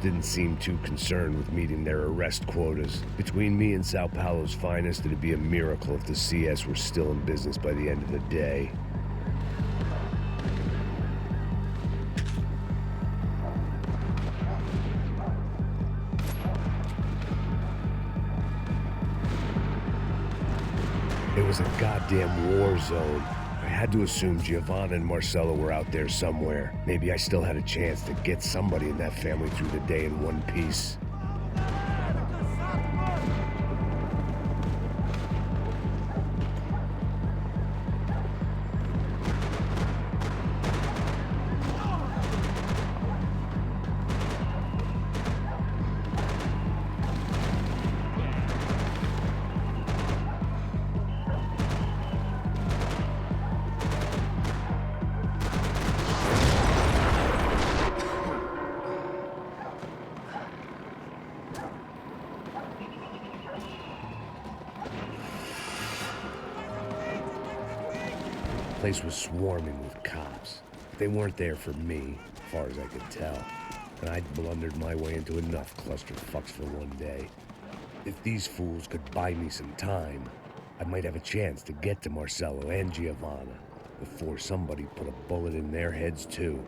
didn't seem too concerned with meeting their arrest quotas. Between me and Sao Paulo's finest, it'd be a miracle if the CS were still in business by the end of the day. It was a goddamn war zone. I had to assume Geovanna and Marcelo were out there somewhere. Maybe I still had a chance to get somebody in that family through the day in one piece. The place was swarming with cops. They weren't there for me, as far as I could tell, and I'd blundered my way into enough clusterfucks for one day. If these fools could buy me some time, I might have a chance to get to Marcelo and Geovanna before somebody put a bullet in their heads too.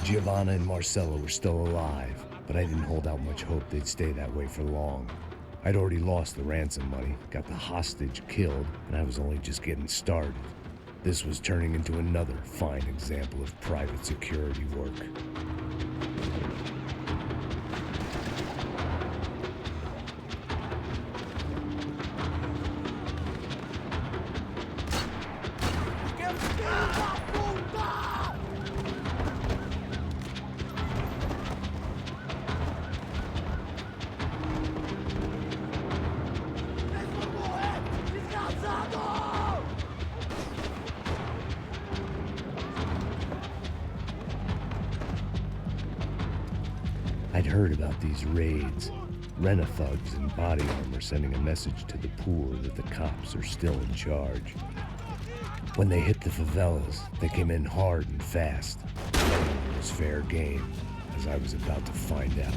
Geovanna and Marcelo were still alive, but I didn't hold out much hope they'd stay that way for long. I'd already lost the ransom money, got the hostage killed, and I was only just getting started. This was turning into another fine example of private security work. I'd heard about these raids. Rent-a-thugs in body armor sending a message to the poor that the cops are still in charge. When they hit the favelas, they came in hard and fast. It was fair game, as I was about to find out.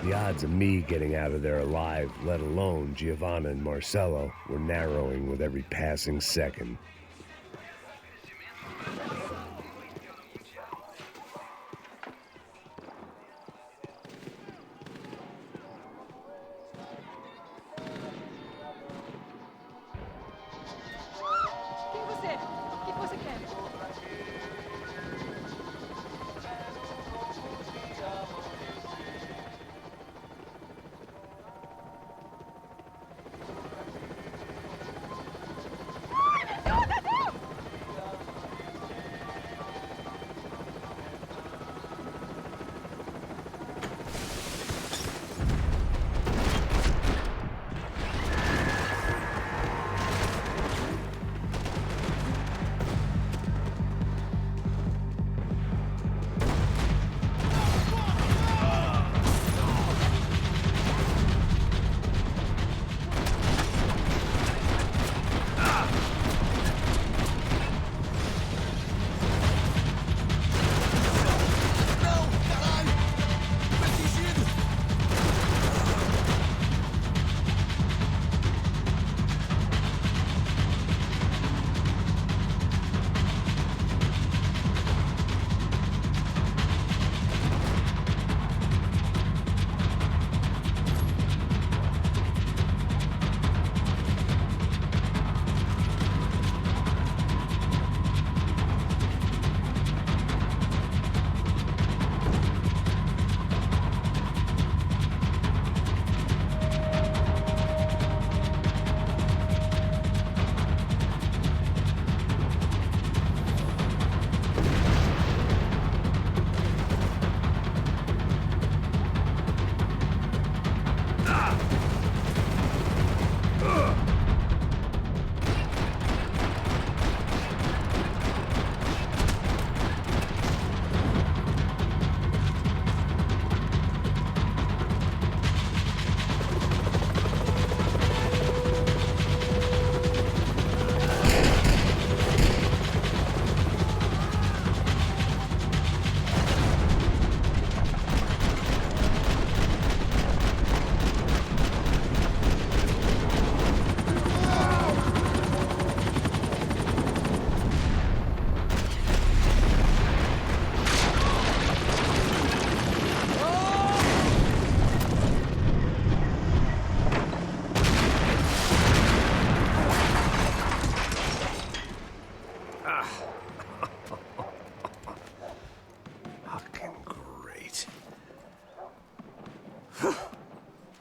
The odds of me getting out of there alive, let alone Geovanna and Marcelo, were narrowing with every passing second.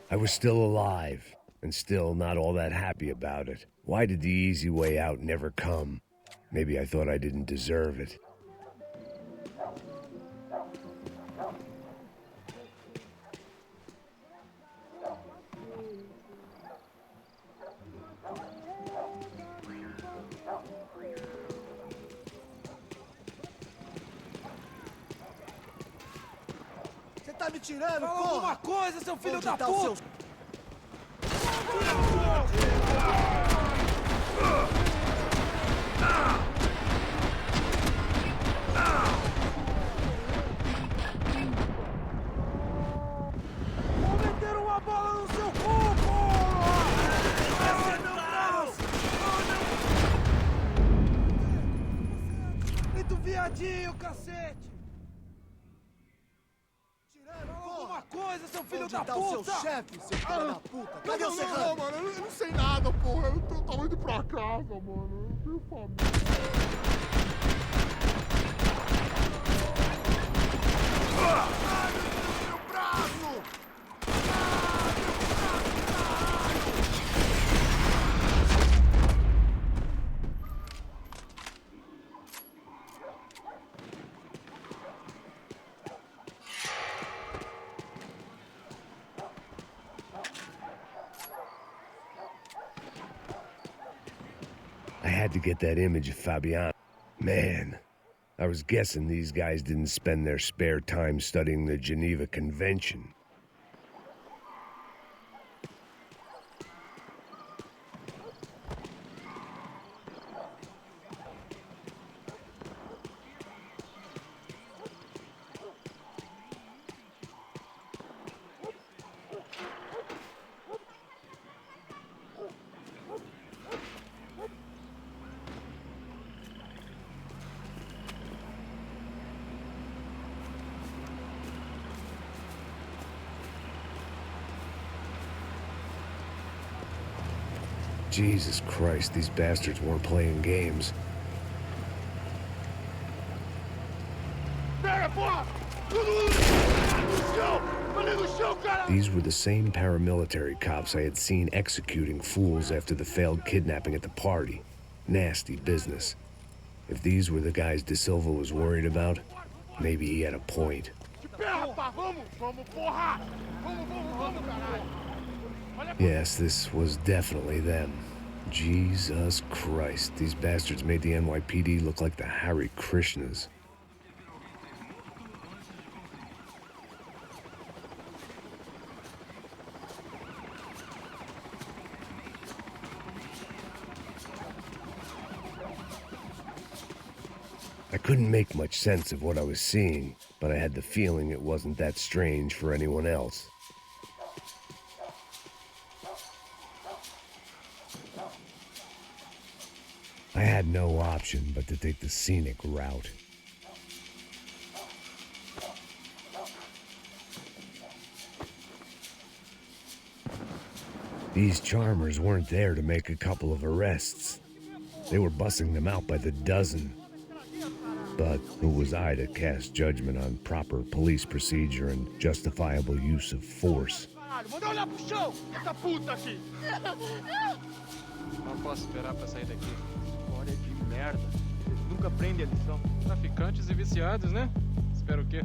I was still alive, and still not all that happy about it. Why did the easy way out never come? Maybe I thought I didn't deserve it. Você tá me tirando, Fala porra! alguma coisa, seu filho Onde da tá puta! o seu... Vou meter uma bola no seu cu, porra! Feito viadinho, cacete! Tirando, Fala porra! alguma coisa, seu filho Onde da tá puta! o seu chefe, seu filho da puta? Cadê o Não, Serrano? mano, eu não sei nada, porra. Eu tava indo pra casa, mano. Eu tenho família. Meu braço! I had to get that image of Fabian. Man, I was guessing these guys didn't spend their spare time studying the Geneva Convention. Jesus Christ, these bastards weren't playing games. Pega, porra! Todo mundo no chão! Ali no chão, cara! These were the same paramilitary cops I had seen executing fools after the failed kidnapping at the party. Nasty business. If these were the guys De Silva was worried about, maybe he had a point. De pé, rapaz! Vamos! Vamos, porra! Vamos, caralho! Yes, this was definitely them. Jesus Christ, these bastards made the NYPD look like the Hare Krishnas. I couldn't make much sense of what I was seeing, but I had the feeling it wasn't that strange for anyone else. I had no option but to take the scenic route. These charmers weren't there to make a couple of arrests. They were bussing them out by the dozen. But who was I to cast judgment on proper police procedure and justifiable use of force? Caralho, manda olhar pro chão! Essa puta aqui! Não posso esperar pra sair daqui. História de merda. Eles nunca aprendem a lição. Traficantes e viciados, né? Espero o quê?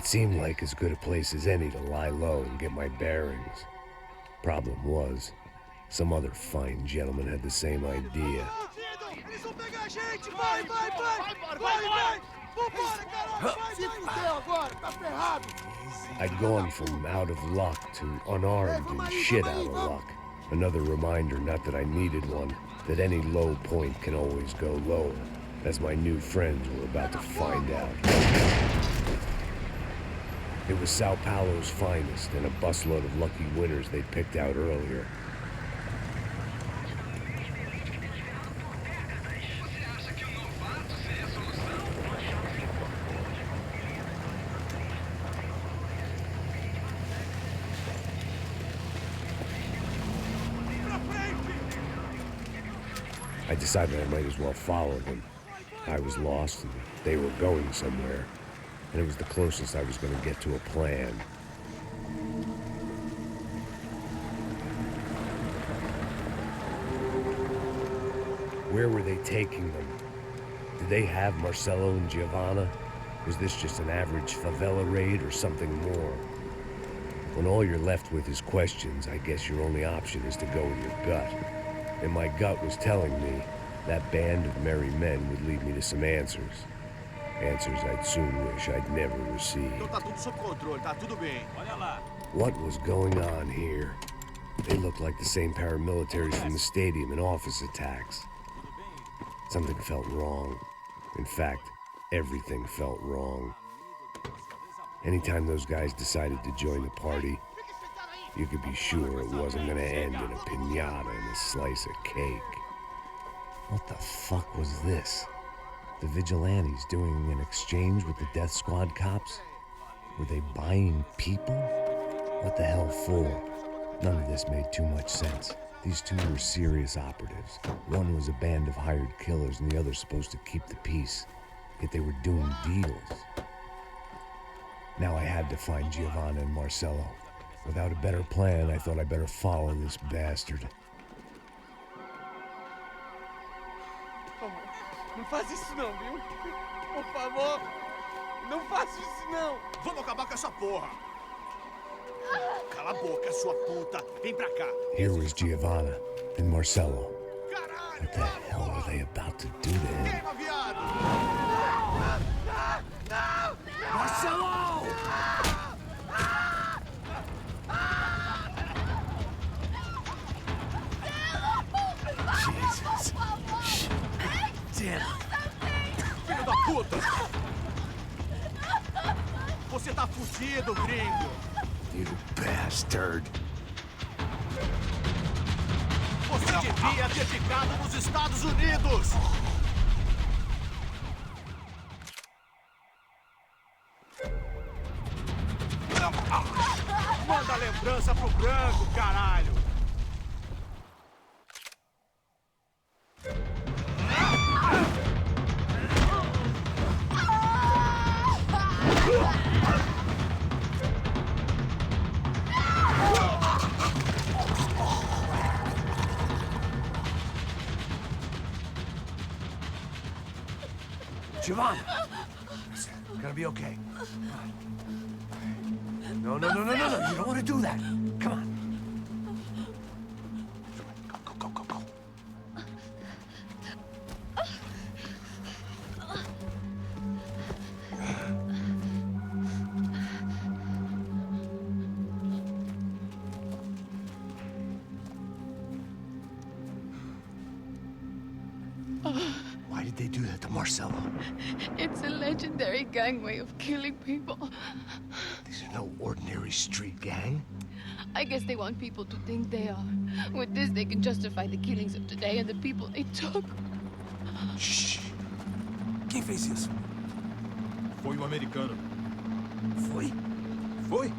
It seemed like as good a place as any to lie low and get my bearings. Problem was, some other fine gentleman had the same idea. Eles vão pegar a gente! Vai, vai, vai! Vai, vai! Vambora, caralho! Vai, Se vai! fudeu agora, tá ferrado! I'd gone from out of luck to unarmed and shit out of luck. Another reminder, not that I needed one, that any low point can always go lower, as my new friends were about to find out. It was Sao Paulo's finest and a busload of lucky winners they'd picked out earlier. I decided I might as well follow them. I was lost and they were going somewhere, and it was the closest I was going to get to a plan. Where were they taking them? Did they have Marcelo and Geovanna? Was this just an average favela raid or something more? When all you're left with is questions, I guess your only option is to go with your gut. And my gut was telling me that band of merry men would lead me to some answers. Answers I'd soon wish I'd never received. Então tá tudo sob controle, tá tudo bem. Olha lá. What was going on here? They looked like the same paramilitaries from the stadium in office attacks. Something felt wrong. In fact, everything felt wrong. Anytime those guys decided to join the party, you could be sure it wasn't gonna end in a piñata and a slice of cake. What the fuck was this? The vigilantes doing an exchange with the death squad cops? Were they buying people? What the hell for? None of this made too much sense. These two were serious operatives. One was a band of hired killers and the other supposed to keep the peace. Yet they were doing deals. Now I had to find Geovanna and Marcelo. Without a better plan, I thought I'd better follow this bastard. Por favor, não faz isso não, viu? Por favor, não faça isso não. Vamos acabar com essa porra. Cala a boca, sua puta. Vem pra cá. Here was Geovanna and Marcelo. Caralho! What the hell were they about to do to him? Queima, viado! Marcelo! Jesus. Damn. Filho da puta! Você tá fudido, gringo! You bastard. Você devia ter ficado nos Estados Unidos! Manda a lembrança pro branco, caralho! Geovanna! It's gonna be okay. No, no, no, no, no, no. You don't want to do that. Come on. Go, go, go, go, go. Why did they do that to Marcelo? It's a legendary gang way of killing people. These are no ordinary street gang. I guess they want people to think they are. With this, they can justify the killings of today and the people they took. Shh. Quem fez isso? Foi americano. Foi? Foi?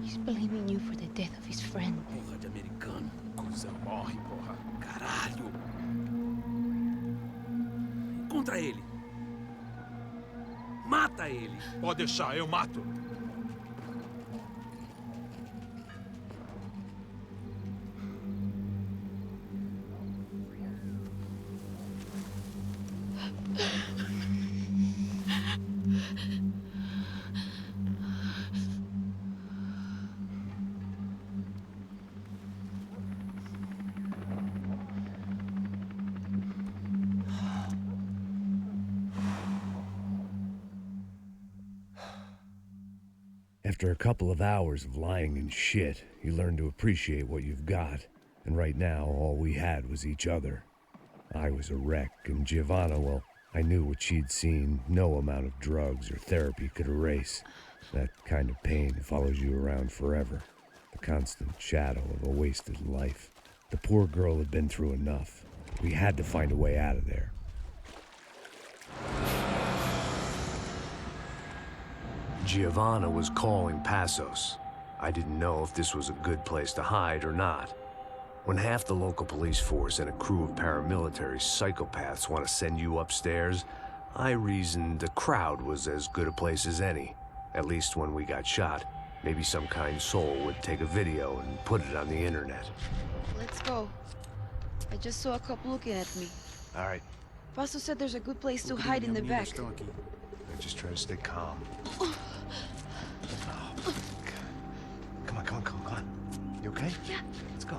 He's blaming you for the death of his friend. Porra de americano. Cusão, morre, porra. Caralho. Contra ele. Mata ele. Pode deixar, eu mato. After a couple of hours of lying and shit, you learn to appreciate what you've got. And right now, all we had was each other. I was a wreck, and Geovanna, well, I knew what she'd seen no amount of drugs or therapy could erase. That kind of pain follows you around forever. The constant shadow of a wasted life. The poor girl had been through enough. We had to find a way out of there. Geovanna was calling Passos. I didn't know if this was a good place to hide or not. When half the local police force and a crew of paramilitary psychopaths want to send you upstairs, I reasoned the crowd was as good a place as any. At least when we got shot, maybe some kind soul would take a video and put it on the internet. Let's go. I just saw a cop looking at me. All right, Pasto said there's a good place to hide in the back. I just try to stay calm. Oh, God. Come on. You okay? Yeah. Let's go.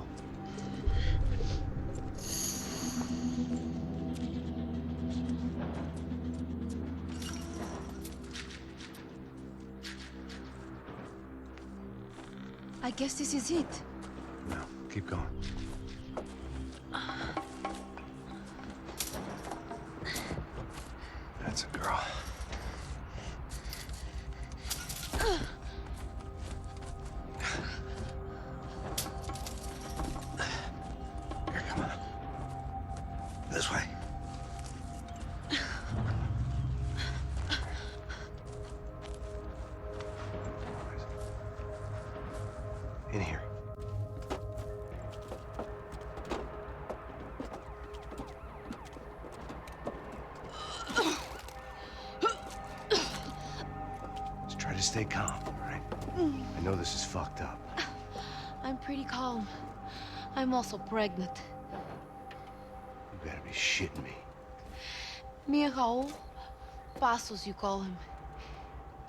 I guess this is it. No, keep going. That's a girl. Here, come on. This way. In here. Just try to stay calm, all right? I know this is fucked up. I'm pretty calm. I'm also pregnant. You better be shitting me. Me and Raul, Passos you call him.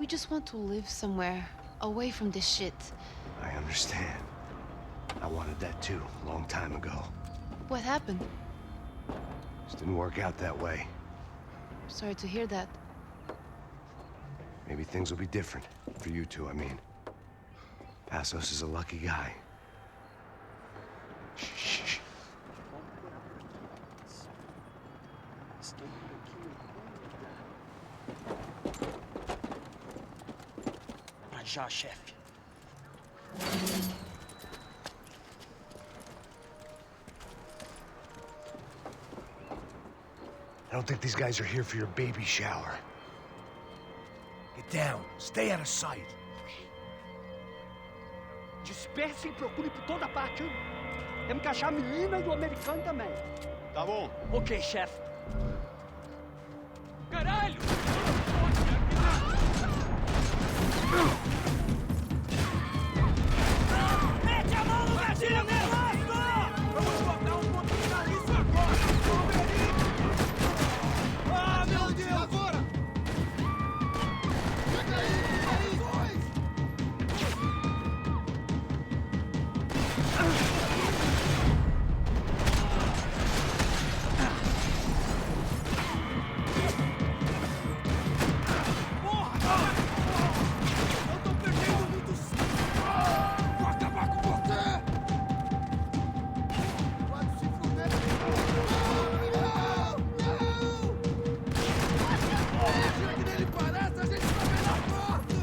We just want to live somewhere, away from this shit. I understand. I wanted that too, a long time ago. What happened? Just didn't work out that way. Sorry to hear that. Maybe things will be different. For you two, I mean. Passos is a lucky guy. Shh. Pra já, chefe. I don't think these guys are here for your baby shower. Get down. Stay out of sight. Disperse e procure por toda parte. Temos que achar a menina e o americano também. Tá bom. Ok, chefe. Caralho! Mete a mão no gatilho, negócio! Vamos botar um ponto nisso agora! Ah, meu Deus! Agora! Chega aí! Dois! Eu tô perdendo muito sangue! Vou acabar com você! Pode se fuder! Não! Tira que nele parece, a gente tá bem na foto!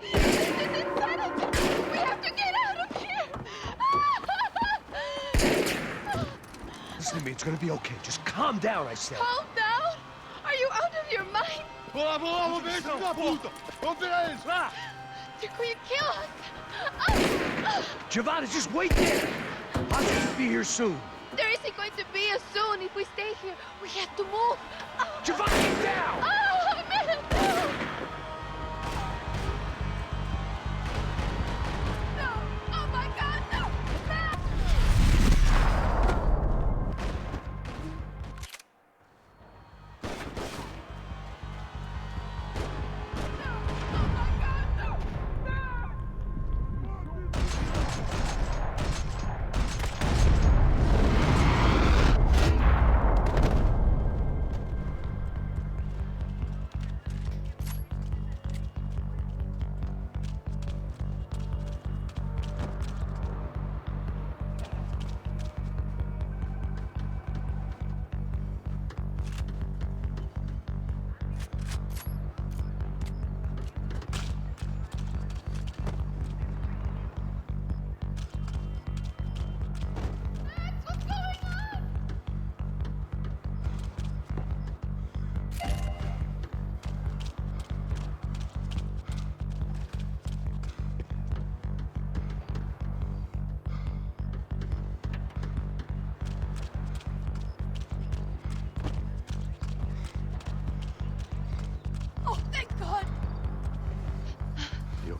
We have to get out of here! Listen to me, it's gonna be okay. Just calm down, I said. Calm down! Are you out of your mind? Vamos lá, vamos ver esse filho da puta! Vamos pegar eles, vá! They're going to kill us! Geovanna, just wait there! I'll just be here soon. There isn't going to be a soon if we stay here. We have to move. Geovanna, get down! Oh, man, no! No! Oh my God, no! No! Oh my God, no! No!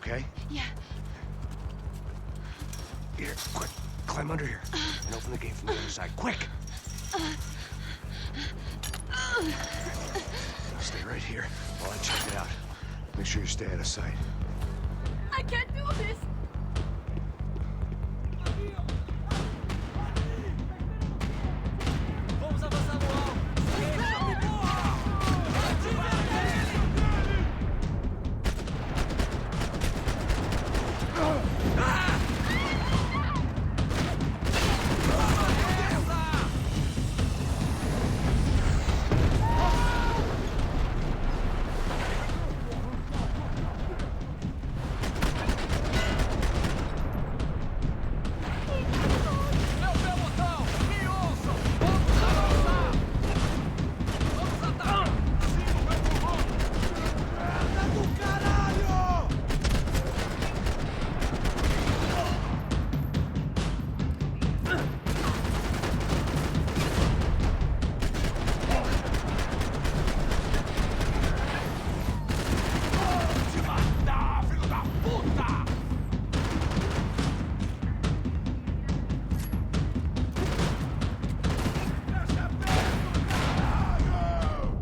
okay? Yeah. Here, quick. Climb under here. And open the gate from the other side. Quick! Stay right here while I check it out. Make sure you stay out of sight. I can't do this! Vamos avançar no alto. Meu pelotão, me ouçam. Vamos avançar. Vamos atacar. Siga o meu comando. Merda do caralho! Te matar, filho da puta! Deixa perto, caralho!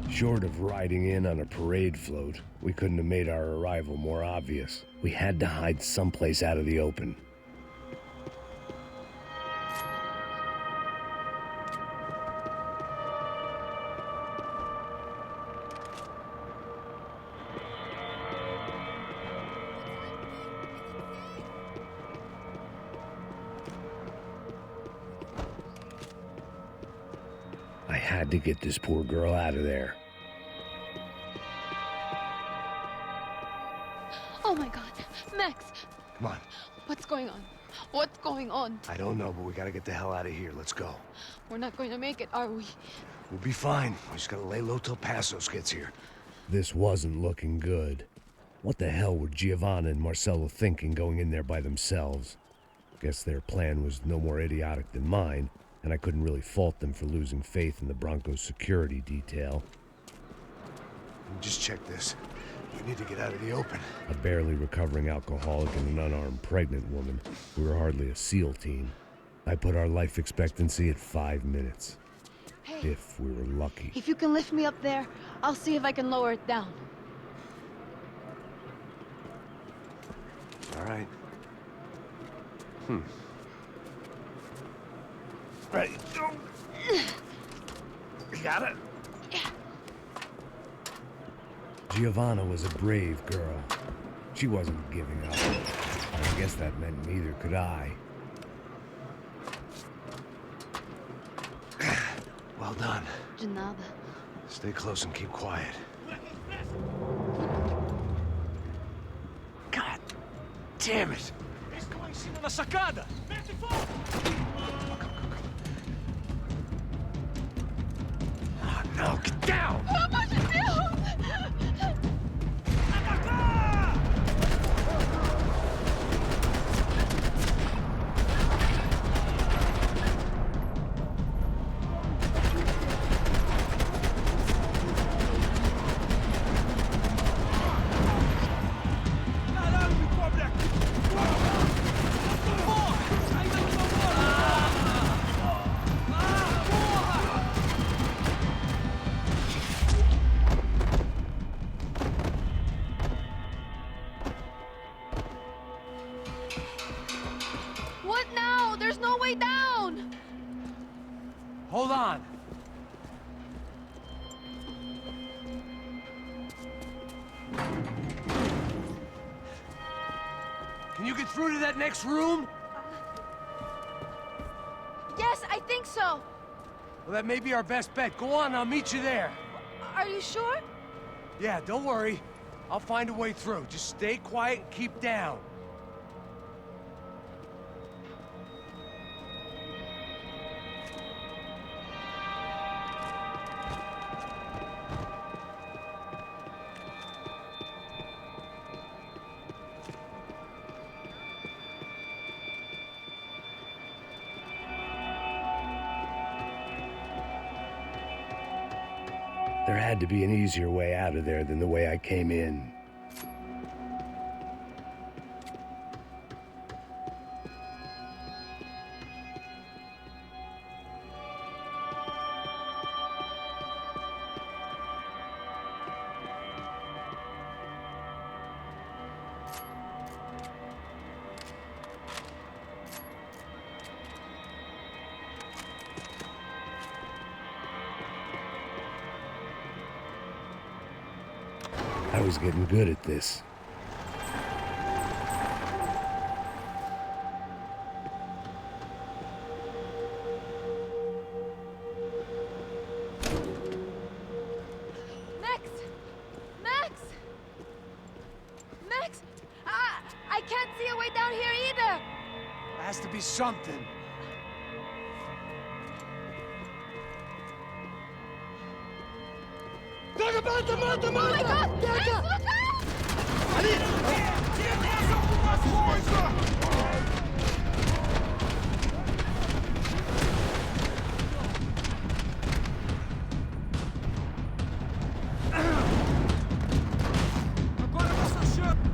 Short of riding in on a parade float, we couldn't have made our arrival more obvious. We had to hide someplace out of the open. I had to get this poor girl out of there. Oh my god. Max, Come on. what's going on? What's going on? I don't know, but we gotta get the hell out of here. Let's go. We're not going to make it, are we? We'll be fine. We just gotta lay low till Passos gets here. This wasn't looking good. What the hell were Geovanna and Marcelo thinking going in there by themselves? Guess their plan was no more idiotic than mine, and I couldn't really fault them for losing faith in the Broncos security detail. Just check this. We need to get out of the open. A barely recovering alcoholic and an unarmed pregnant woman. We were hardly a SEAL team. I put our life expectancy at 5 minutes. Hey, If we were lucky. if you can lift me up there, I'll see if I can lower it down. All right. Ready, go. You got it? Yeah. Geovanna was a brave girl. She wasn't giving up. I guess that meant neither could I. Well done. De nada. Stay close and keep quiet. God damn it! Eles estão lá em cima na sacada. Mete fogo! Oh no, get down! Pelo amor de Deus! Atacar! Caralho, me cobre aqui! Porra! Sai daqui, por favor! Porra! What now? There's no way down! Hold on! Can you get through to that next room? Yes, I think so. Well, that may be our best bet. Go on, I'll meet you there. Are you sure? Yeah, don't worry. I'll find a way through. Just stay quiet and keep down. There had to be an easier way out of there than the way I came in. I was getting good at this. Max! Max! Max! I can't see a way down here either! There has to be something. Mata! Oh my God! Max, look out! Alguma coisa! Agora é nossa chance!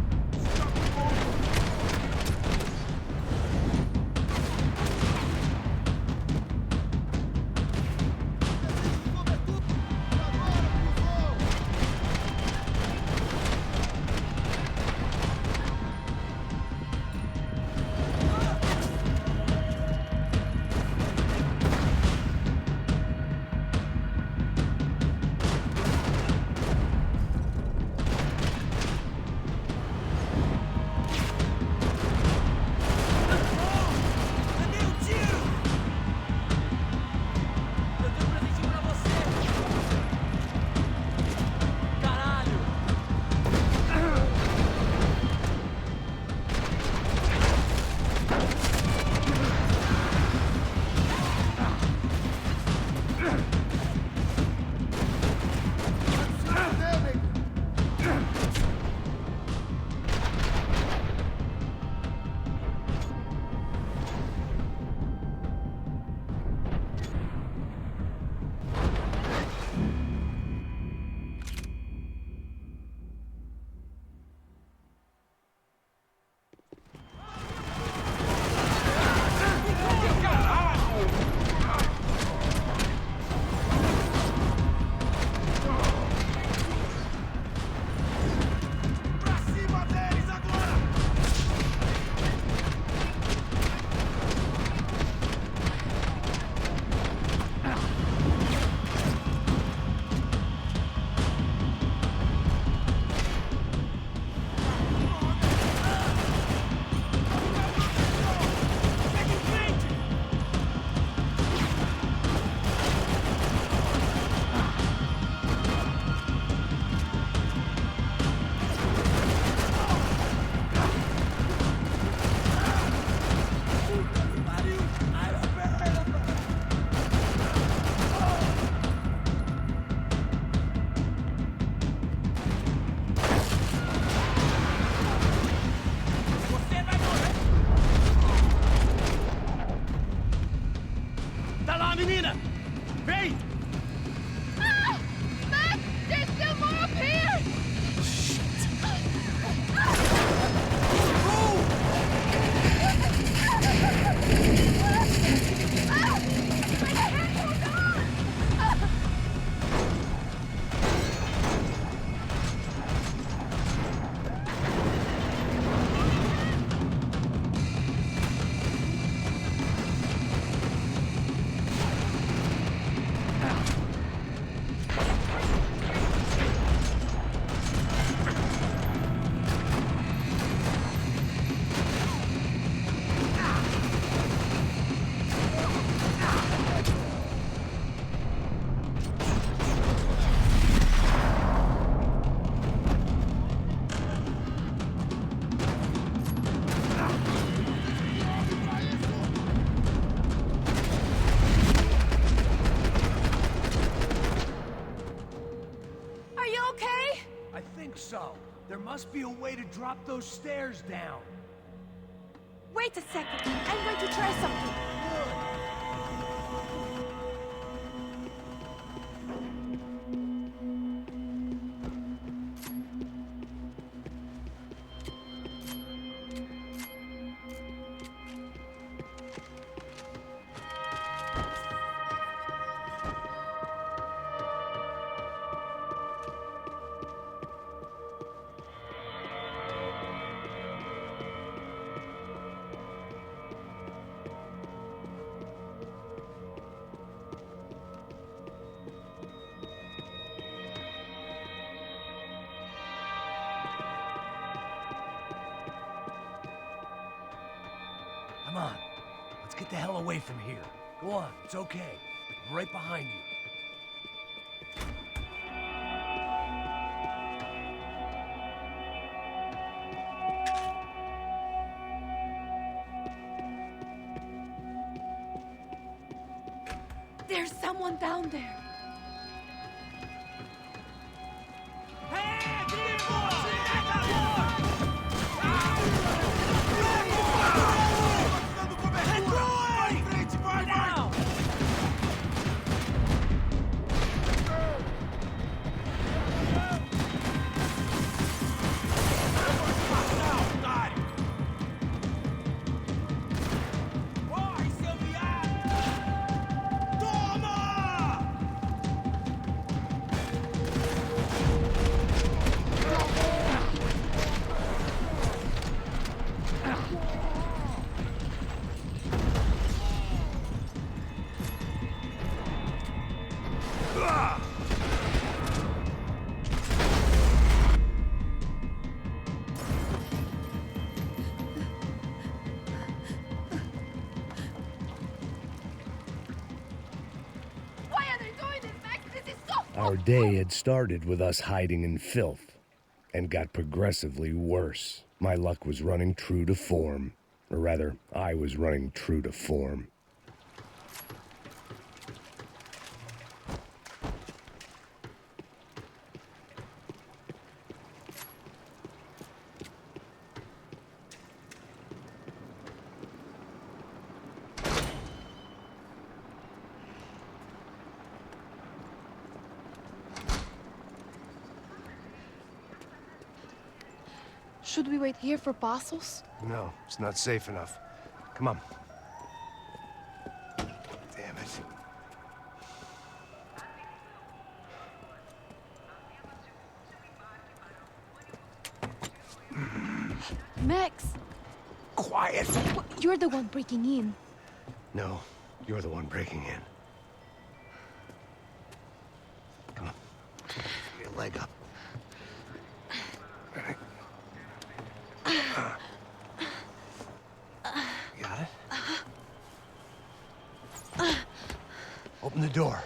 menina! Vem! Ah! Max, there's still more up here! Are you okay? I think so. There must be a way to drop those stairs down. Wait a second. I'm going to try something. Come on. Let's get the hell away from here. Go on, it's okay. I'm right behind you. There's someone down there. Our day had started with us hiding in filth, and got progressively worse. My luck was running true to form. Or rather, I was running true to form. Should we wait here for Passos? No, it's not safe enough. Come on. Damn it. Max! Quiet! You're the one breaking in. No, you're the one breaking in. Come on. Get your leg up. All right. Got it? Open the door.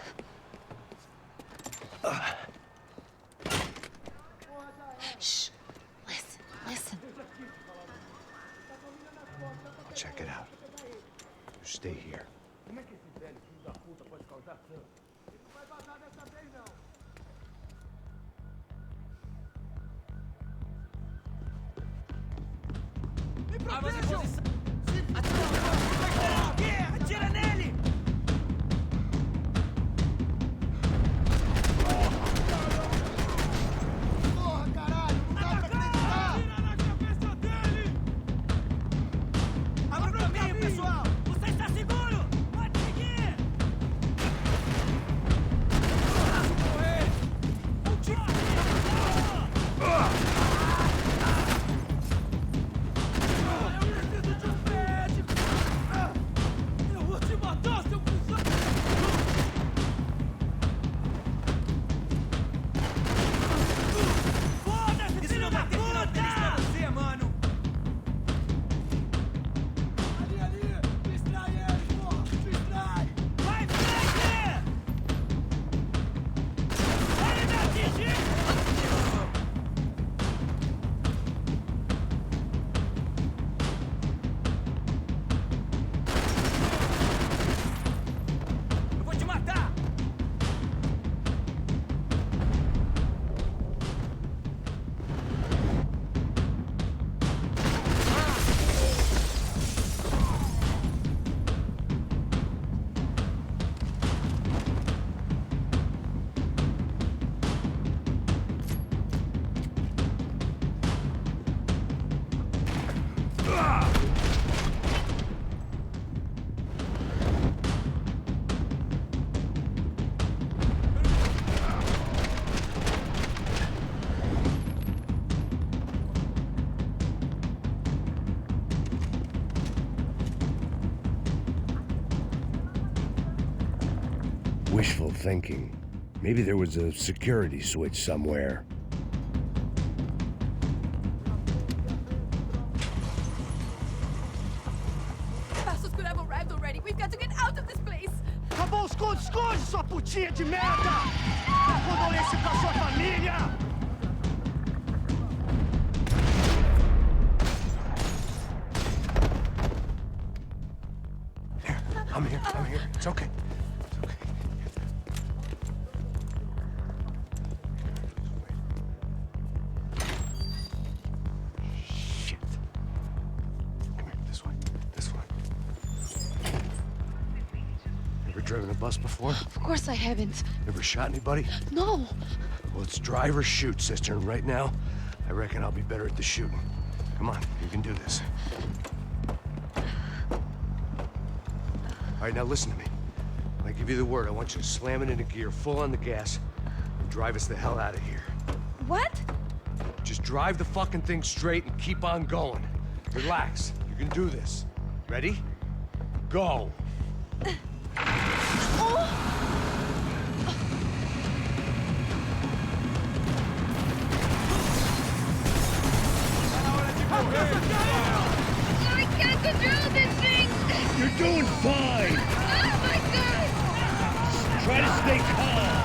Shh. Listen, listen. I'll check it out. You stay here. Atira nele! Porra, caralho! Não dá pra acreditar! Atira na cabeça dele! Abra o caminho, pessoal! Você está seguro? Pode seguir! Correr! Eu vou te matar, seu cuzão! Foda-se, filho da puta! Pra você, mano! Ali! Distrai ele, porra! Distrai! Vai, frente! Ele me atingiu! Eu vou te matar! Wishful thinking. Maybe there was a security switch somewhere. esconde, sua putinha de merda! Condolência pra sua família! I'm here. It's okay. Shit. Come here, this way. Ever driven a bus before? Of course I haven't. Ever shot anybody? No. Well, it's drive or shoot, sister, and right now, I reckon I'll be better at the shooting. Come on, you can do this. All right, now listen to me. When I give you the word, I want you to slam it into gear, full on the gas, and drive us the hell out of here. What? Just drive the fucking thing straight and keep on going. Relax. You can do this. Ready? Go. I can't control this thing! You're doing fine. Oh my god! Try to stay calm.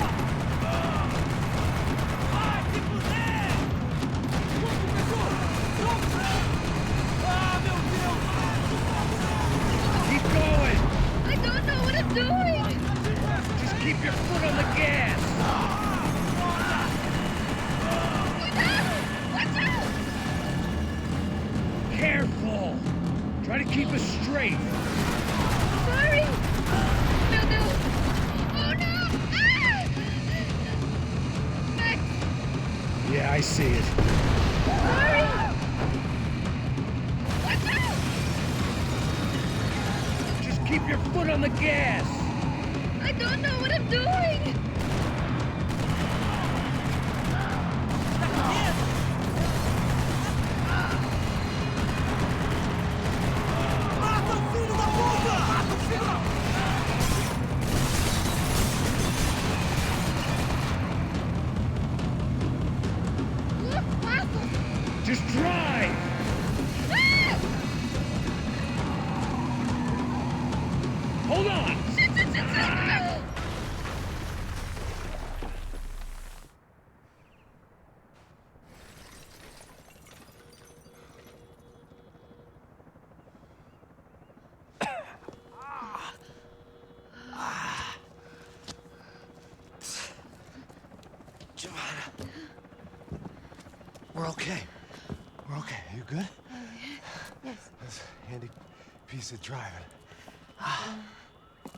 Keep going. I don't know what I'm doing! Just keep your foot on the gas. Watch out! Careful. Try to keep us straight. Sorry! No! Oh no! Ah! Max! Yeah, I see it. Sorry! Watch out! Just keep your foot on the gas. I don't know what I'm doing! Mata o filho da puta! Mata o filho da... Look, Marcelo! Just drive. Hold on. Geovanna. We're okay. You good? Yes. That's a handy piece of driving.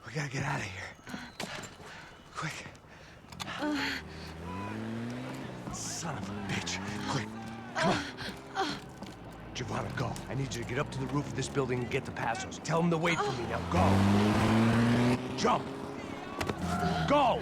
We gotta get out of here. Quick. Son of a bitch. Quick. Come on. Geovanna, go. I need you to get up to the roof of this building and get the Passos. Tell them to wait for me now. Go. Jump. Go.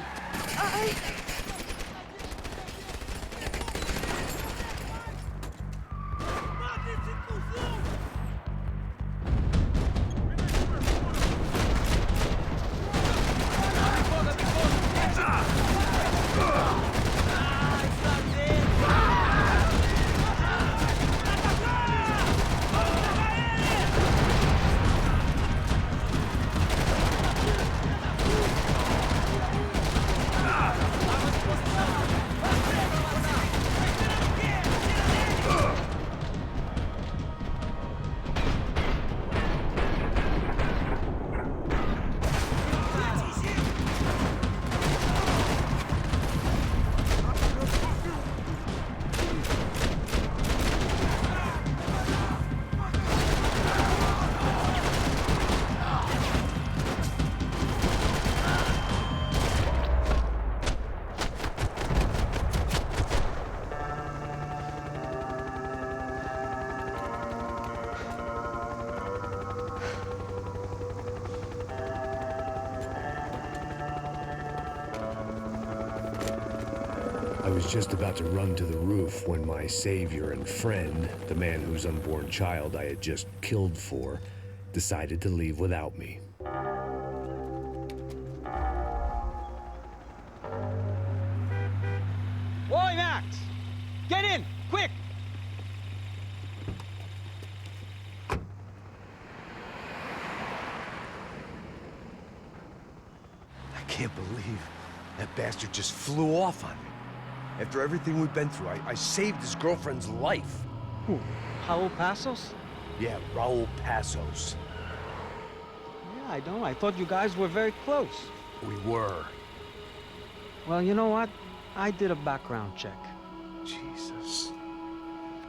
I was just about to run to the roof when my savior and friend, the man whose unborn child I had just killed for, decided to leave without me. Oi, Max! Get in! Quick! I can't believe bastard just flew off on me. After everything we've been through, I saved his girlfriend's life. Who? Raul Passos? Yeah, Raul Passos. Yeah, I know. I thought you guys were very close. We were. Well, you know what? I did a background check. Jesus.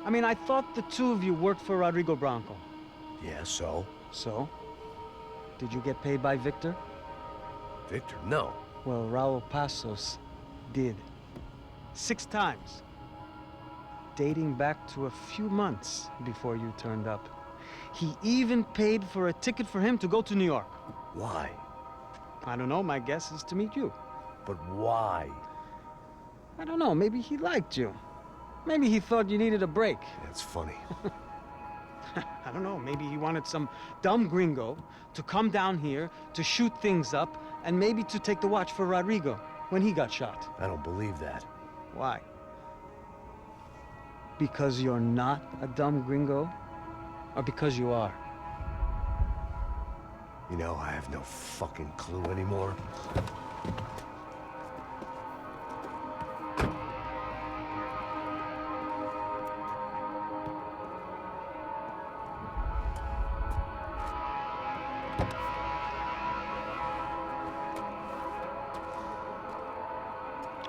I mean, I thought the two of you worked for Rodrigo Branco. Yeah, so? So? Did you get paid by Victor? Victor, no. Well, Raul Passos did. 6 times. Dating back to a few months before you turned up. He even paid for a ticket for him to go to New York. Why? I don't know, my guess is to meet you. But why? I don't know, maybe he liked you. Maybe he thought you needed a break. That's funny. I don't know, maybe he wanted some dumb gringo to come down here to shoot things up and maybe to take the watch for Rodrigo when he got shot. I don't believe that. Why? Because you're not a dumb gringo? Or because you are? You know, I have no fucking clue anymore.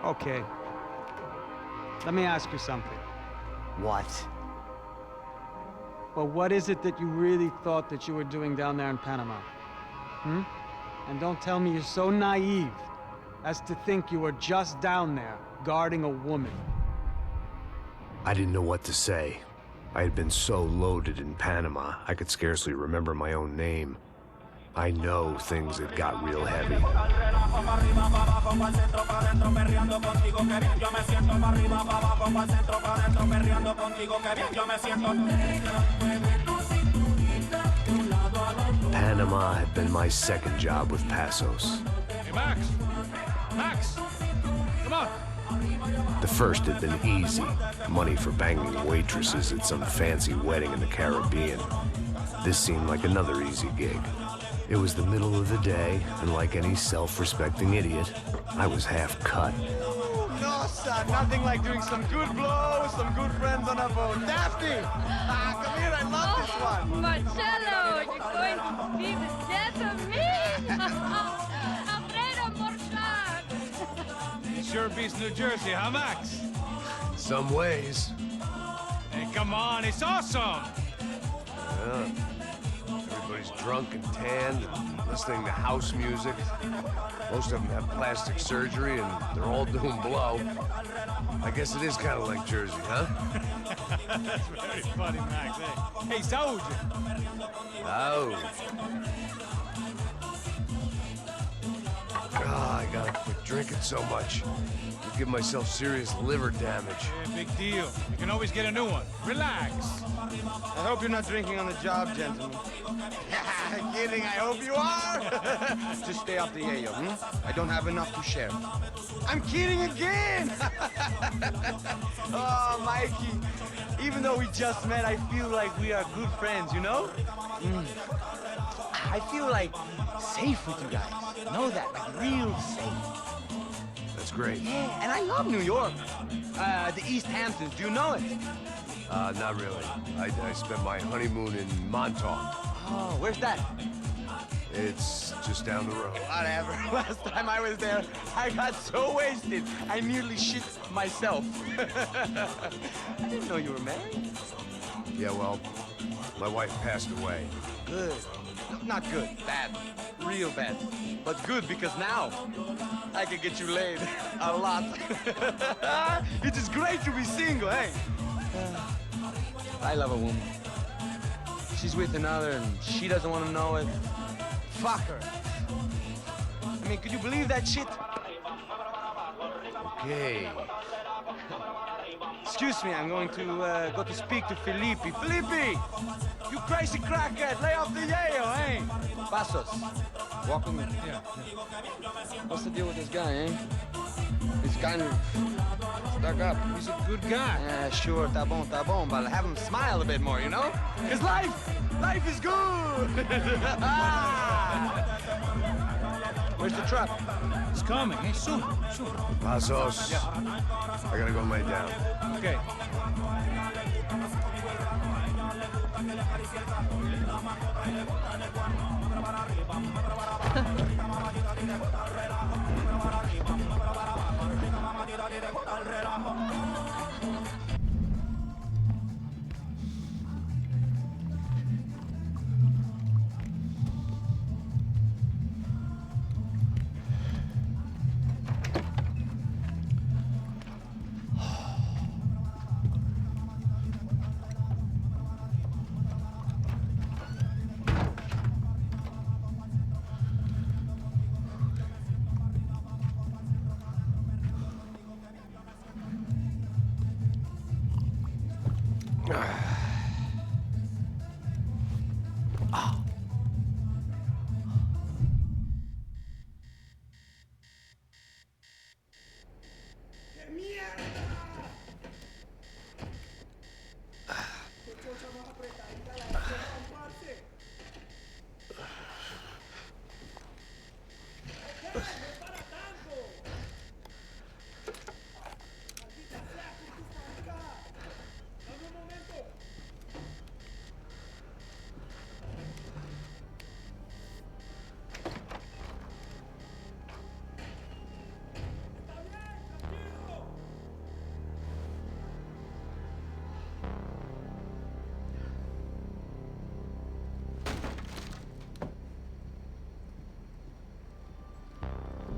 Okay. Let me ask you something. What? Well, what is it that you really thought that you were doing down there in Panama? Hmm? And don't tell me you're so naive as to think you were just down there guarding a woman. I didn't know what to say. I had been so loaded in Panama, I could scarcely remember my own name. I know things had got real heavy. Panama had been my second job with Passos. Hey, Max! Max! Come on! The first had been easy. Money for banging waitresses at some fancy wedding in the Caribbean. This seemed like another easy gig. It was the middle of the day, and like any self-respecting idiot, I was half cut. No, son, nothing like doing some good blow with some good friends on a boat. Daphne! Come here, I love this one. Marcelo, you're going to be the death of me. Afraid of Morshak. Sure beats New Jersey, huh, Max? In some ways. Hey, come on, it's awesome! Yeah. Everybody's drunk and tanned and listening to house music. Most of them have plastic surgery and they're all doing blow. I guess it is kind of like Jersey, huh? That's very funny, Max. Hey, Saúde! Oh. God, I gotta quit drinking so much. I'll give myself serious liver damage. Yeah, big deal. You can always get a new one. Relax. I hope you're not drinking on the job, gentlemen. Kidding, I hope you are. Just stay off the yayo, I don't have enough to share. I'm kidding again. Oh, Mikey. Even though we just met, I feel like we are good friends, you know? I feel like safe with you guys. Know that, like real safe. That's great. Yeah, and I love New York. The East Hamptons, do you know it? Not really. I spent my honeymoon in Montauk. Oh, where's that? It's just down the road. Whatever. Last time I was there, I got so wasted, I nearly shit myself. I didn't know you were married. Yeah, well, my wife passed away. Good. Not good. Bad. Real bad. But good because now I can get you laid a lot. It is great to be single, hey? I love a woman. She's with another and she doesn't want to know it. Fuck her. I mean, could you believe that shit? Okay. Excuse me, I'm going to go to speak to Felipe. Felipe! You crazy crackhead, lay off the yayo, eh? Passos, walk with me. Yeah. What's the deal with this guy, eh? He's kind of stuck up. He's a good guy. Yeah, sure, tá bom, but have him smile a bit more, you know? Cause life is good! Where's the truck? It's coming, eh? Soon. Pasos. I gotta go lay down. Okay.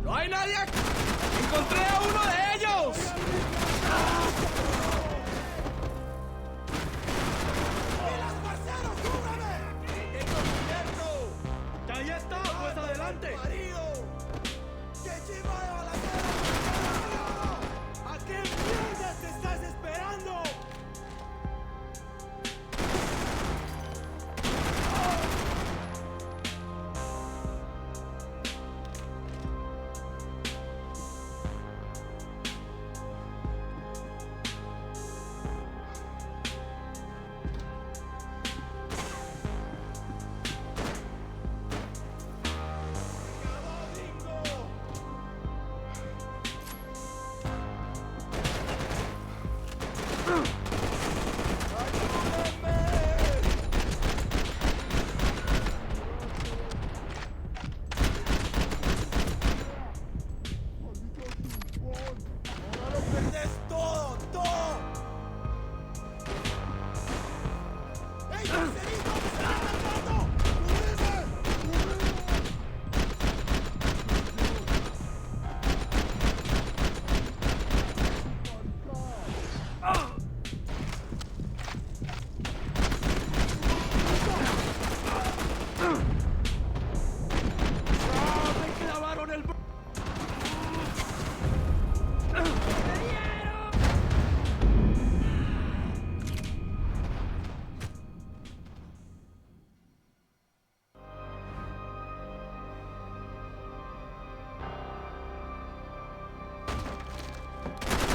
¡No hay nadie aquí! ¡Encontré a uno de ellos! ¡Pilas, Marcelo, cúbrame! ¡Tengo cubierto! ¡Ahí está! ¡Pues adelante! ¡Marido! ¡Qué chiva de balacera! ¿A qué mierda te estás esperando?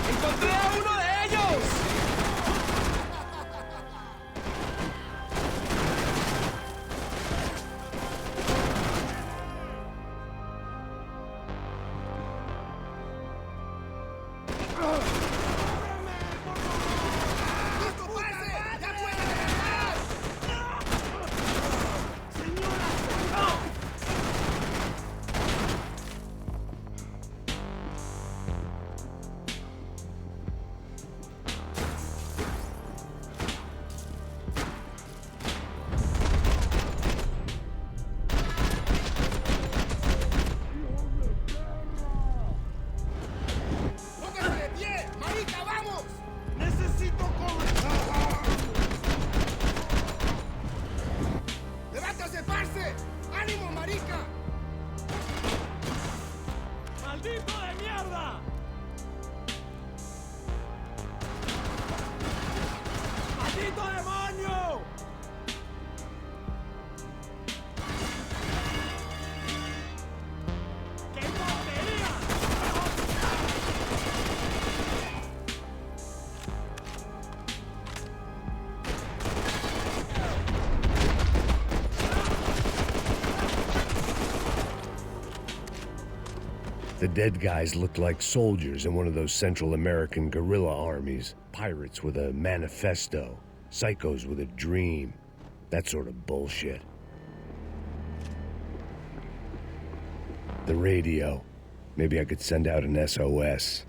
¡Encontré a uno de ellos! The dead guys looked like soldiers in one of those Central American guerrilla armies. Pirates with a manifesto. Psychos with a dream. That sort of bullshit. The radio. Maybe I could send out an SOS.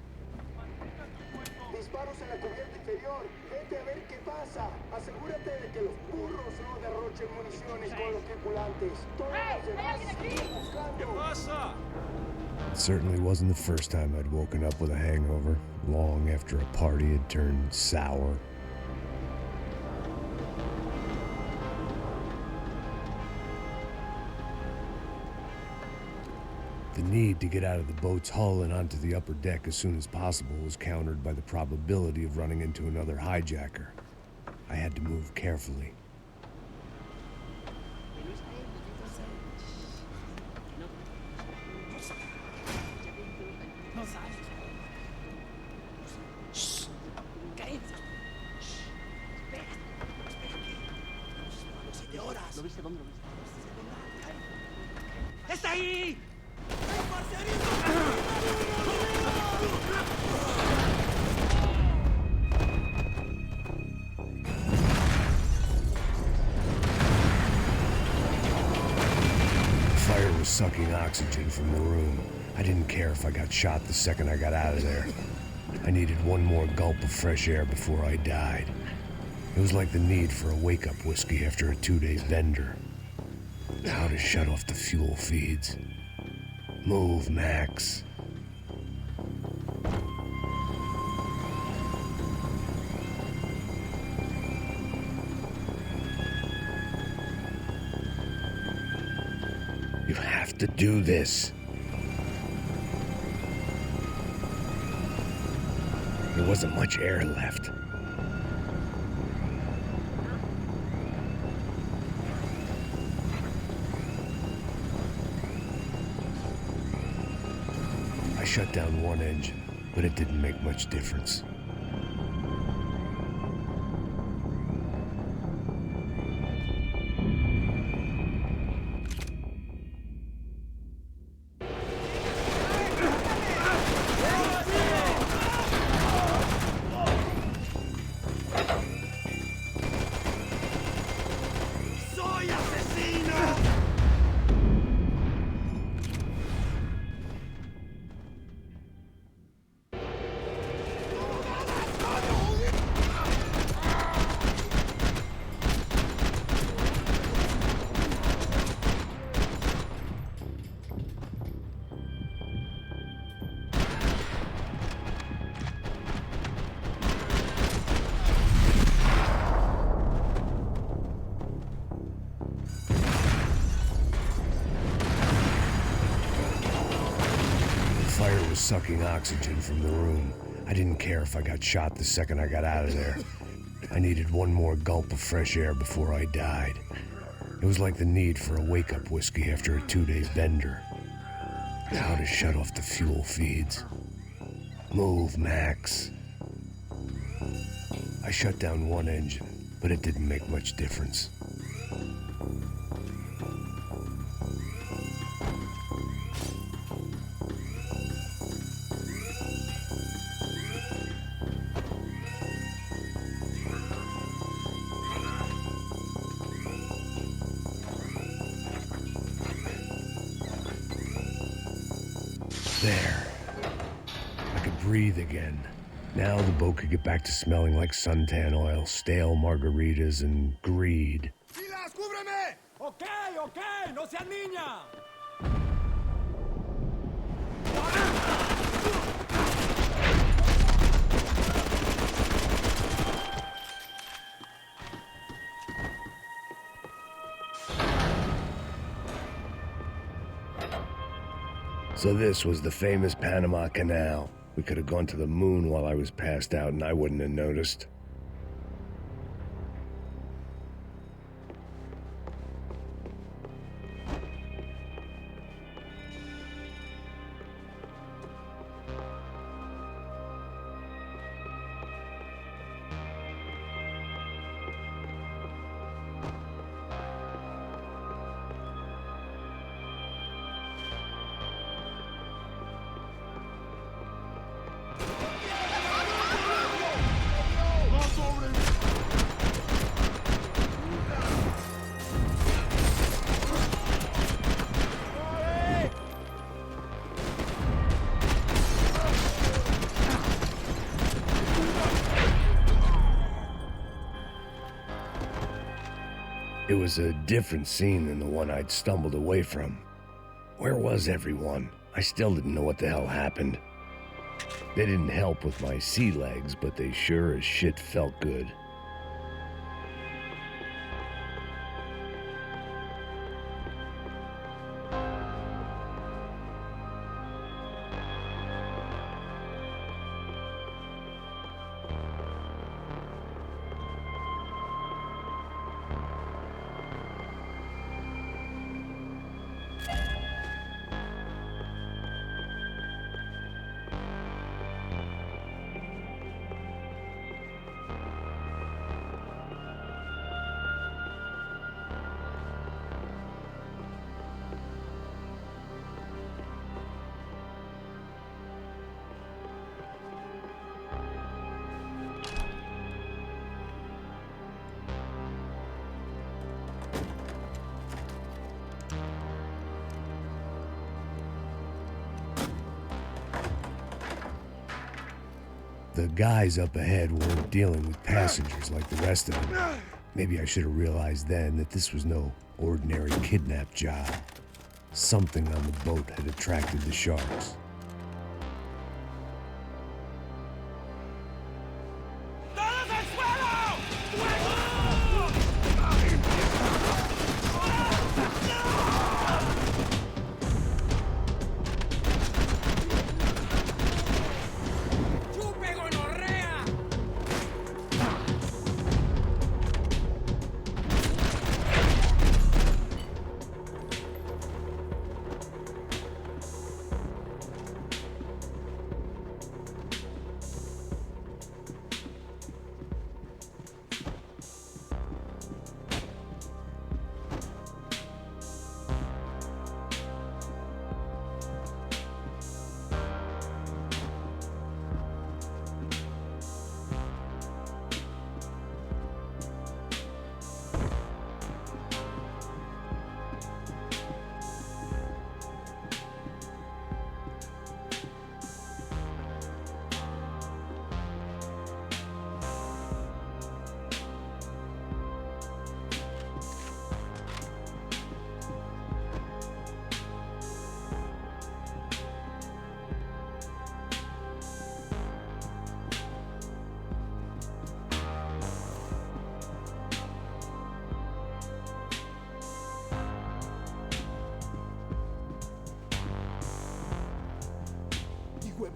Disparos en la cubierta inferior. Vete a ver qué pasa. Asegúrate de que los burros no derrochen municiones con los tripulantes. Todos los demás siguen buscando. It certainly wasn't the first time I'd woken up with a hangover, long after a party had turned sour. The need to get out of the boat's hull and onto the upper deck as soon as possible was countered by the probability of running into another hijacker. I had to move carefully. ¡Está ahí! Fire was sucking oxygen from the room. I didn't care if I got shot the second I got out of there. I needed one more gulp of fresh air before I died. It was like the need for a wake-up whiskey after a 2-day bender. How to shut off the fuel feeds. Move, Max. You have to do this. There wasn't much air left. I shut down one engine, but it didn't make much difference. Fire was sucking oxygen from the room. I didn't care if I got shot the second I got out of there. I needed one more gulp of fresh air before I died. It was like the need for a wake-up whiskey after a 2-day bender. How to shut off the fuel feeds. Move, Max. I shut down one engine, but it didn't make much difference. There. I could breathe again. Now the boat could get back to smelling like suntan oil, stale margaritas, and greed. ¡Silas, cúbreme! ¡Ok, ok! ¡No seas niña! So this was the famous Panama Canal. We could have gone to the moon while I was passed out and I wouldn't have noticed. No sobreviví. It was a different scene than the one I'd stumbled away from. Where was everyone? I still didn't know what the hell happened. They didn't help with my sea legs, but they sure as shit felt good. The guys up ahead weren't dealing with passengers like the rest of them. Maybe I should have realized then that this was no ordinary kidnap job. Something on the boat had attracted the sharks.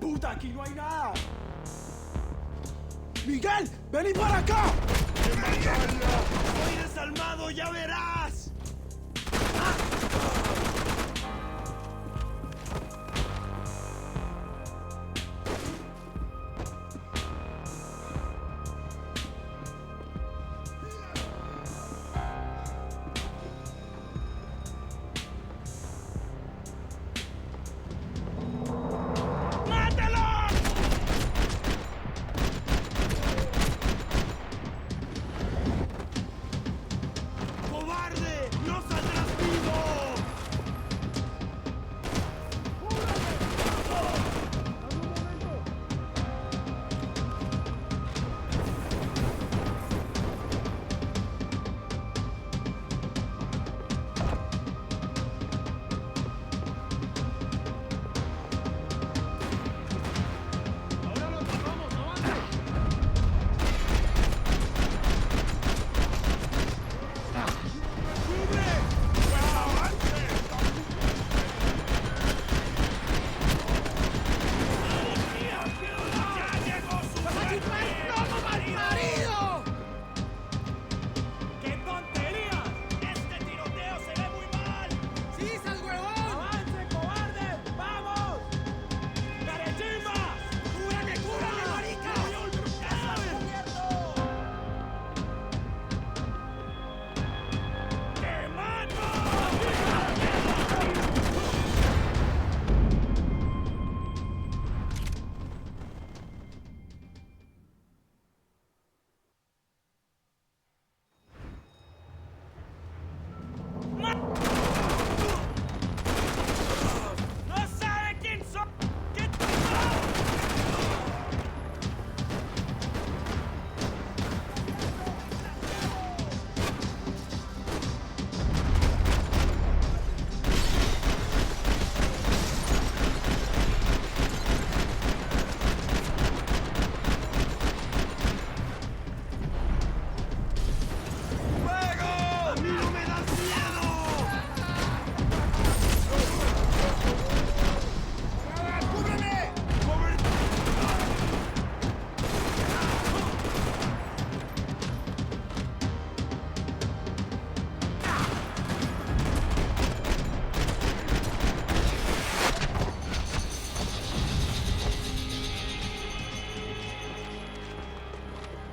¡Puta, aquí no hay nada! ¡Miguel, vení para acá! ¡Soy desalmado, ya verás!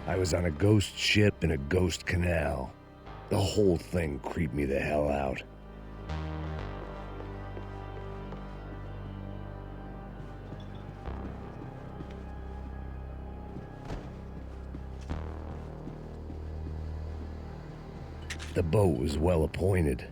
I was on a ghost ship in a ghost canal. The whole thing creeped me the hell out. The boat was well appointed.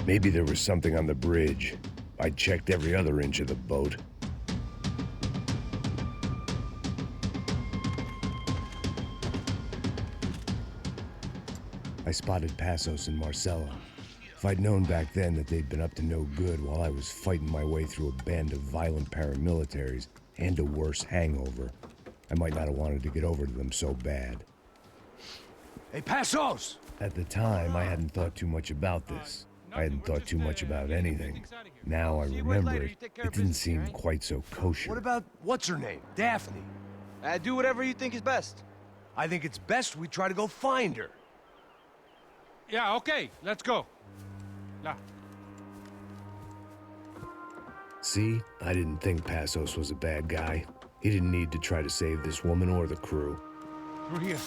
Maybe there was something on the bridge. I checked every other inch of the boat. I spotted Passos and Marcelo. If I'd known back then that they'd been up to no good while I was fighting my way through a band of violent paramilitaries and a worse hangover, I might not have wanted to get over to them so bad. Hey, Passos! At the time, I hadn't thought too much about this. I hadn't thought too much about anything. Now I remember it, it didn't seem quite so kosher. What about what's her name? Daphne. Do whatever you think is best. I think it's best we try to go find her. Yeah, okay, let's go. Yeah. See, I didn't think Passos was a bad guy. He didn't need to try to save this woman or the crew. Through here.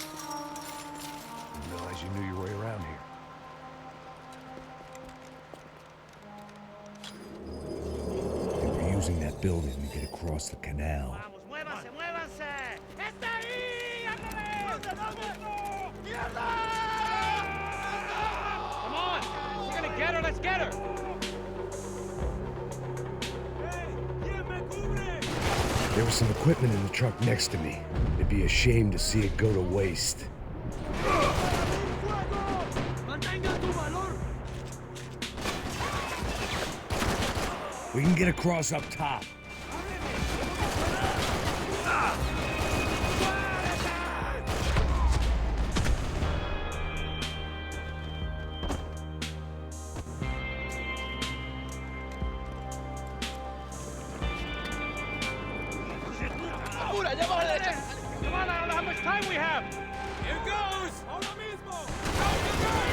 Didn't realize you knew your way around here. They were using that building to get across the canal. Vamos, muévanse, muévanse. ¡Está ahí! ¡Ándale! ¡Mierda! Come on! We're gonna get her, let's get her! There was some equipment in the truck next to me. It'd be a shame to see it go to waste. We can get across up top. Come on, I don't know how much time we have! Here goes! Ahora mismo! ¡Go,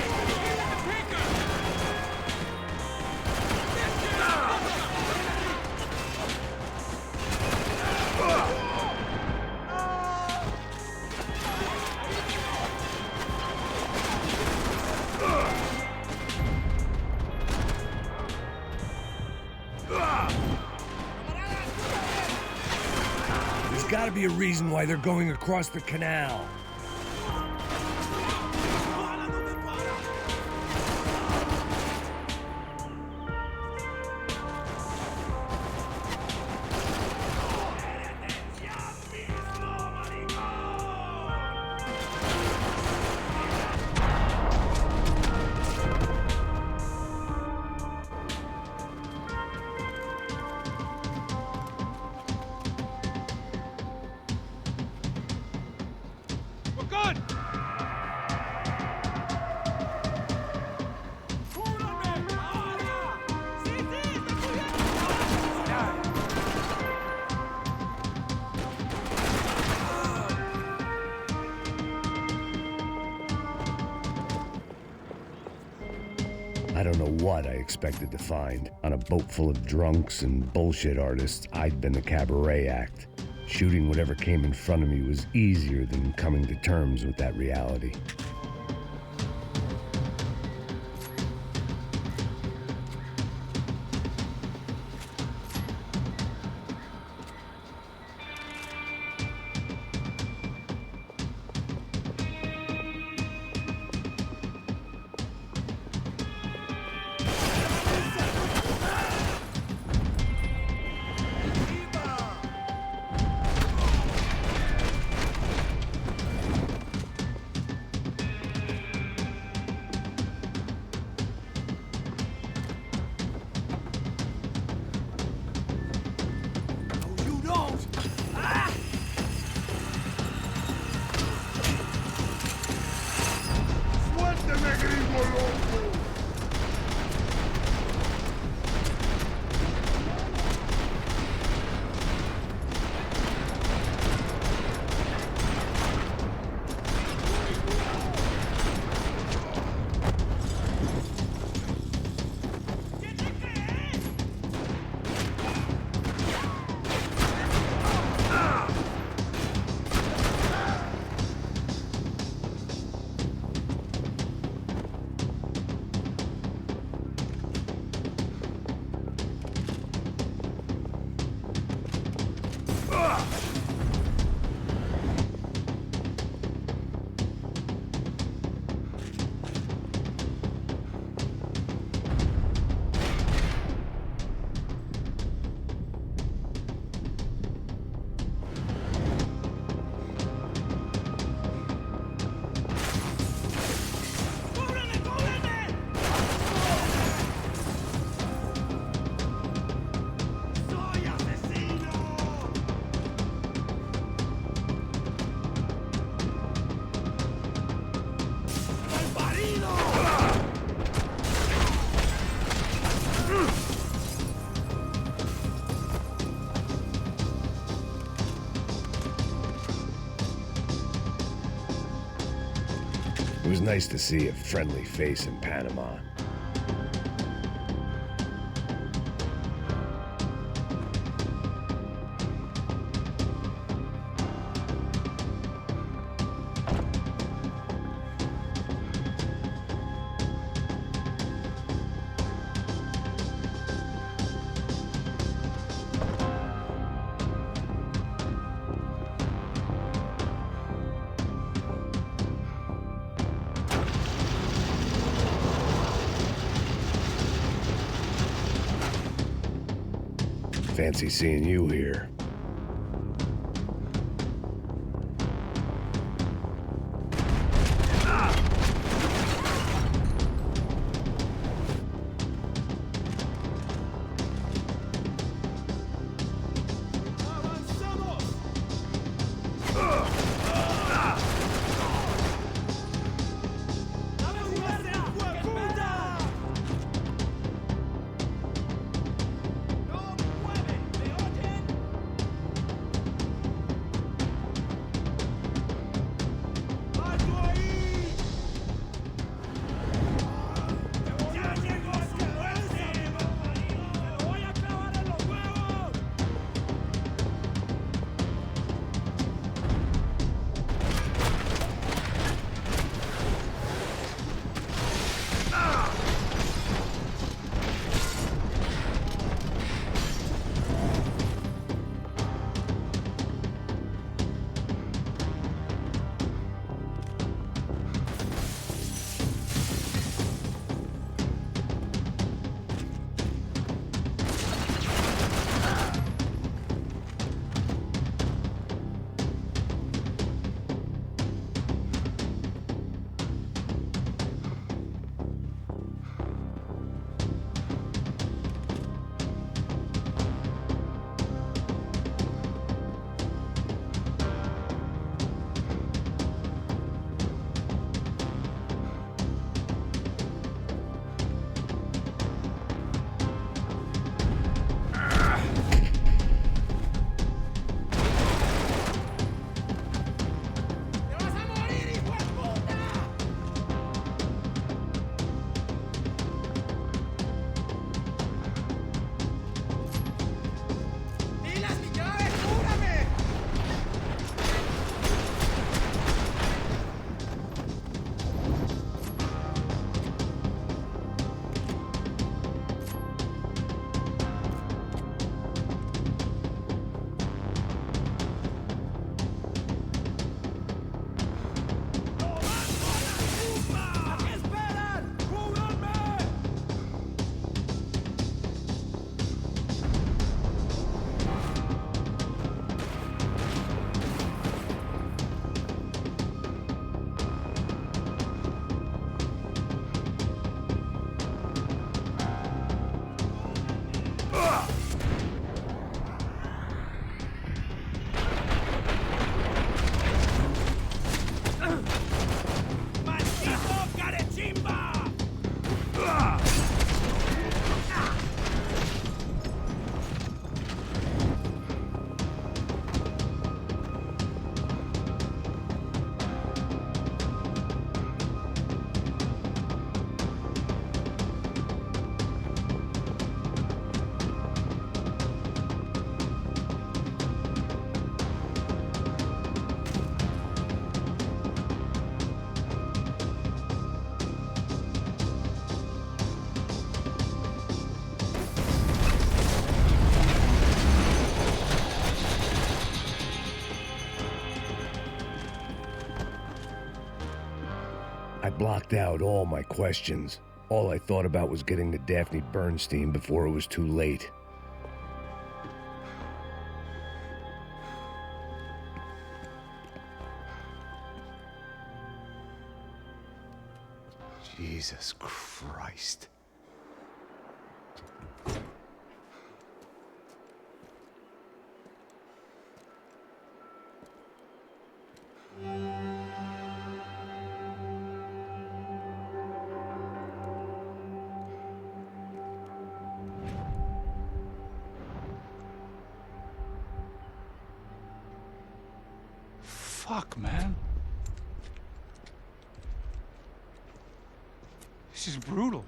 There's gotta be a reason why they're going across the canal. We're good! I don't know what I expected to find. On a boat full of drunks and bullshit artists, I'd been the cabaret act. Shooting whatever came in front of me was easier than coming to terms with that reality. It was nice to see a friendly face in Panama. Fancy seeing you here. I blocked out all my questions. All I thought about was getting to Daphne Bernstein before it was too late. Jesus Christ. Fuck, man. This is brutal.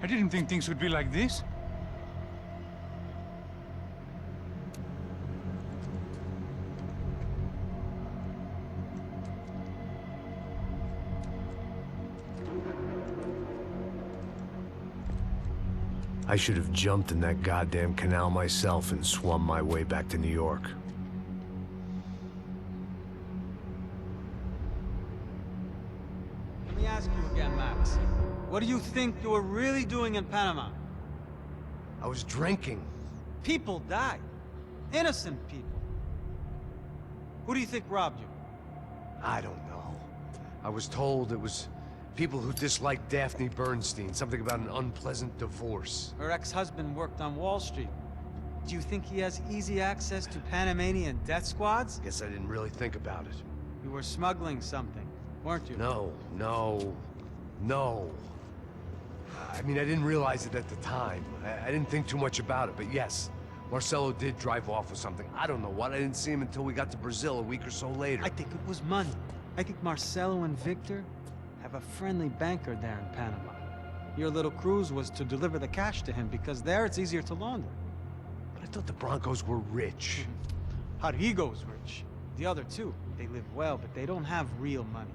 I didn't think things would be like this. I should have jumped in that goddamn canal myself and swum my way back to New York. Let me ask you again, Max. What do you think you were really doing in Panama? I was drinking. People died. Innocent people. Who do you think robbed you? I don't know. I was told it was people who disliked Daphne Bernstein, something about an unpleasant divorce. Her ex-husband worked on Wall Street. Do you think he has easy access to Panamanian death squads? Guess I didn't really think about it. You were smuggling something, weren't you? No. I mean, I didn't realize it at the time. I didn't think too much about it, but yes, Marcelo did drive off with something. I don't know what. I didn't see him until we got to Brazil a week or so later. I think it was money. I think Marcelo and Victor have a friendly banker there in Panama. Your little cruise was to deliver the cash to him because there it's easier to launder. But I thought the Broncos were rich. Rodrigo's rich. The other two, they live well, but they don't have real money.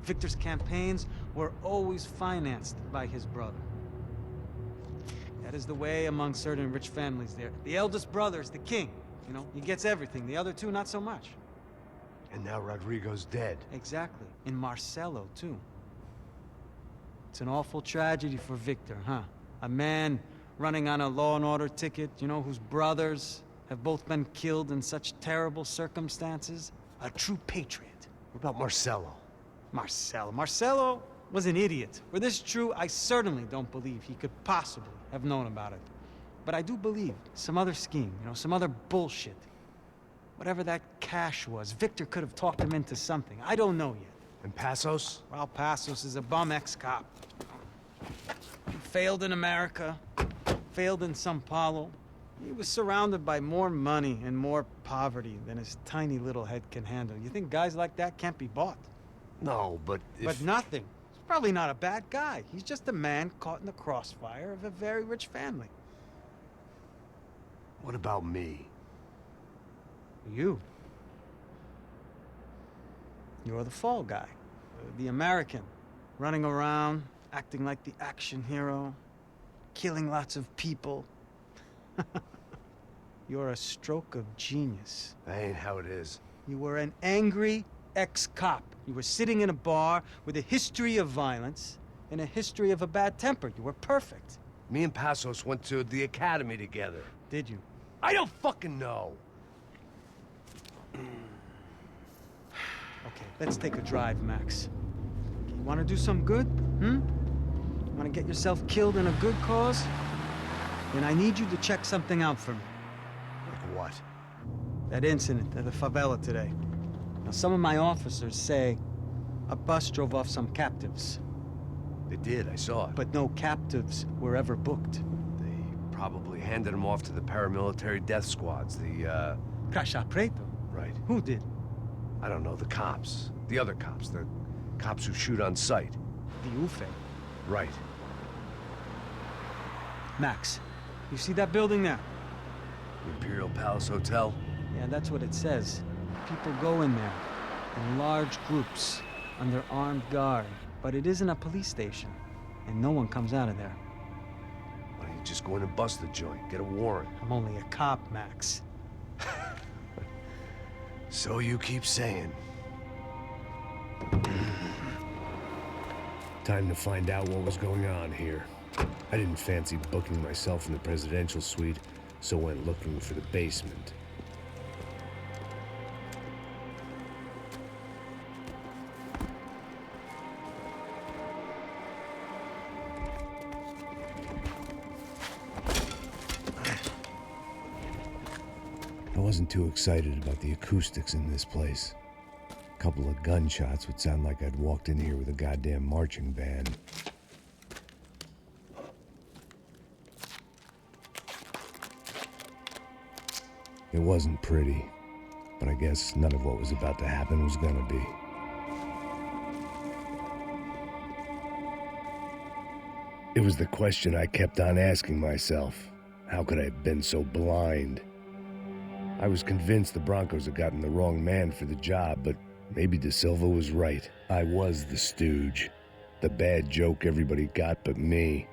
Victor's campaigns were always financed by his brother. That is the way among certain rich families there. The eldest brother is the king. You know, he gets everything. The other two, not so much. And now Rodrigo's dead. Exactly. And Marcelo, too. It's an awful tragedy for Victor, huh? A man running on a law and order ticket, you know, whose brothers have both been killed in such terrible circumstances. A true patriot. What about Marcelo? Marcelo was an idiot. Were this true, I certainly don't believe he could possibly have known about it. But I do believe some other scheme, you know, some other bullshit. Whatever that cash was, Victor could have talked him into something. I don't know yet. And Passos? Well, Passos is a bum ex-cop. He failed in America, failed in Sao Paulo. He was surrounded by more money and more poverty than his tiny little head can handle. You think guys like that can't be bought? No, but if... But nothing. He's probably not a bad guy. He's just a man caught in the crossfire of a very rich family. What about me? You. You're the fall guy. The American. Running around, acting like the action hero. Killing lots of people. You're a stroke of genius. That ain't how it is. You were an angry ex-cop. You were sitting in a bar with a history of violence and a history of a bad temper. You were perfect. Me and Passos went to the academy together. Did you? I don't fucking know. Okay, let's take a drive, Max. You want to do some good? Want to get yourself killed in a good cause? Then I need you to check something out for me. Like what? That incident at the favela today. Now, some of my officers say a bus drove off some captives. They did, I saw it. But no captives were ever booked. They probably handed them off to the paramilitary death squads, the, Crash Preto? Right. Who did? I don't know, the cops. The other cops, the cops who shoot on sight. The UFE. Right. Max, you see that building there? Imperial Palace Hotel? Yeah, that's what it says. People go in there, in large groups, under armed guard. But it isn't a police station, and no one comes out of there. Why don't you just go in and bust the joint, get a warrant? I'm only a cop, Max. So you keep saying. Time to find out what was going on here. I didn't fancy booking myself in the presidential suite, so went looking for the basement. I wasn't too excited about the acoustics in this place. A couple of gunshots would sound like I'd walked in here with a goddamn marching band. It wasn't pretty, but I guess none of what was about to happen was gonna be. It was the question I kept on asking myself. How could I have been so blind? I was convinced the Broncos had gotten the wrong man for the job, but maybe De Silva was right. I was the stooge. The bad joke everybody got but me.